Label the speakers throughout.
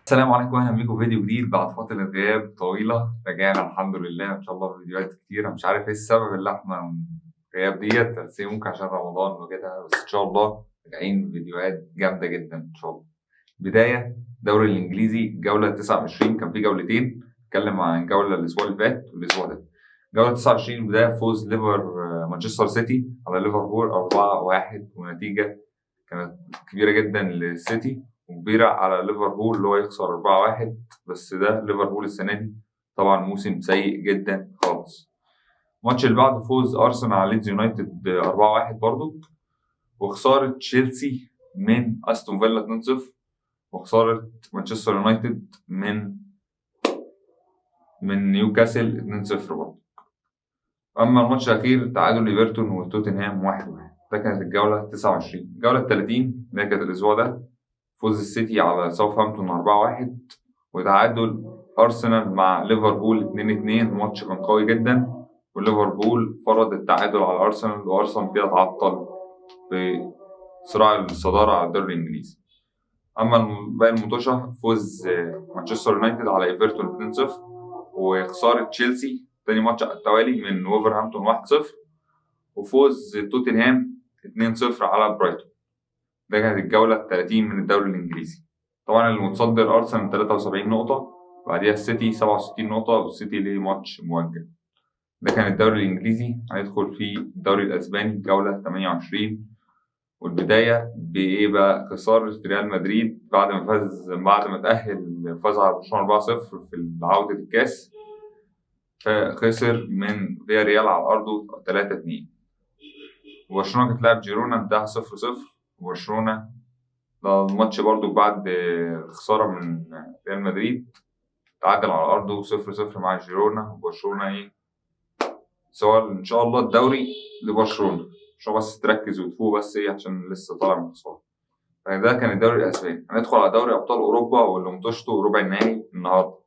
Speaker 1: السلام عليكم، اهلا بيكم في فيديو جديد بعد فترة غياب طويلة. رجعنا الحمد لله ان شاء الله بفيديوهات كتيرة. مش عارف ايه السبب اللي احنا الغياب ديت، بس ممكن عشان رمضان وكده، بس ان شاء الله راجعين بفيديوهات جامدة جدا ان شاء الله. بداية الدوري الانجليزي الجولة 29 كان في جولتين. اتكلم عن الجولة الاسبوع اللي فات والاسبوع ده. جولة 29 بداية فوز مانشستر سيتي على ليفربول 4-1، ونتيجة كانت كبيرة جدا للسيتي وكبيرة على ليفربول اللي هو يخسر 4-1. بس ده ليفربول السنة دي طبعا موسم سيء جدا خالص. الماتش اللي بعده فوز أرسنال على ليدز يونايتد 4-1 برضه، وخسارة تشيلسي من أستون فيلا 2-0، وخسارة مانشستر يونايتد من نيوكاسل 2-0 برضه. أما الماتش الأخير تعادل إيفرتون وتوتنهام 1-1. ده كانت الجولة 29. الجولة 30 اللي كانت الأسبوع ده فوز السيتي على ساوثهامبتون 4-1، وتعادل أرسنال مع ليفربول 2-2. ماتش كان قوي جدا، وليفربول فرض التعادل على أرسنال، وأرسنال كده تعطل في صراع الصدارة على الدوري الإنجليزي. أما باقي المطوشة فوز مانشستر يونايتد على إيفرتون 2-0، وخسارة تشيلسي تاني ماتش على التوالي من وولفرهامبتون 1-0، وفوز توتنهام 2-0 على برايتون. ده كانت الجولة 30 من الدوري الإنجليزي. طبعا المتصدر أرسنال 73 نقطة، بعديها السيتي 67 نقطة، والسيتي ليه ماتش مؤجل. ده كان الدوري الإنجليزي. هندخل في الدوري الأسباني جولة 28، والبداية بإيه بقى؟ خسارة ريال مدريد بعد ما تأهل فاز على برشلونة 4-0 في عودة الكاس، فخسر من فيا ريال على أرضه 3-2. وبرشلونة كانت لعب جيرونا انتهى 0-0. وبرشلونة ده الماتش برضو بعد خسارة من ريال مدريد تعادل على أرضه 0-0 مع جيرونا. وبرشلونة سواء إن شاء الله الدوري لبرشلونة، عشان بس تركز وتفوق، بس عشان لسه طالع من خسارة. يعني ده كان الدوري الأسباني. هندخل على دوري أبطال أوروبا واللي مطوشته ربع النهائي النهاردة.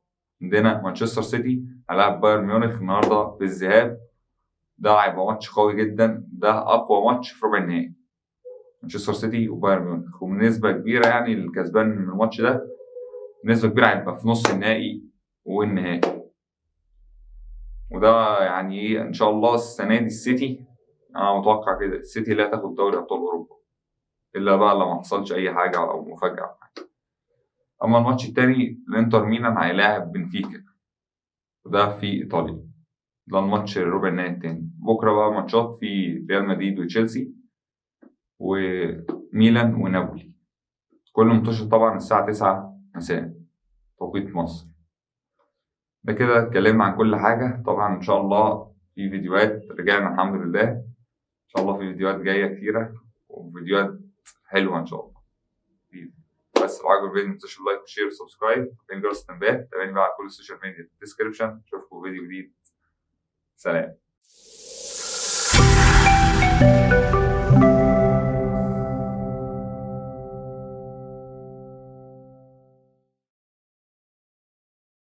Speaker 1: عندنا مانشستر سيتي هيلاعب بايرن ميونخ النهاردة في الذهاب. ده هيبقى ماتش قوي جدا، ده أقوى ماتش في ربع النهائي، مانشستر سيتي وبايرن ميونخ. وبنسبة كبيرة يعني الكسبان من الماتش ده بنسبة كبيرة هيبقى في نص النهائي والنهائي. وده يعني إن شاء الله السنة دي السيتي، أنا متوقع كده السيتي اللي هتاخد دوري أبطال أوروبا، إلا بقى لو ما حصلش أي حاجة أو مفاجأة. أما الماتش التاني الإنتر ميلان هيلاعب بنفيكا، وده في إيطاليا. ده الماتش ربع النهائي التاني. بكرة بقى ماتشات في ريال مدريد وتشيلسي وميلان ونابولي. كل ماتش طبعا الساعة 9 مساء توقيت مصر. ده كده اتكلمنا عن كل حاجة. طبعا إن شاء الله في فيديوهات، رجعنا الحمد لله. إن شاء الله في فيديوهات جاية كتيرة وفيديوهات حلوة إن شاء الله. بس لو عجبك الفيديو متنساش لايك وشير وسبسكرايب وتفعيل جرس التنبيهات. تابعني بقى على كل السوشيال ميديا في الديسكربشن. أشوفكم في فيديو جديد. سلام.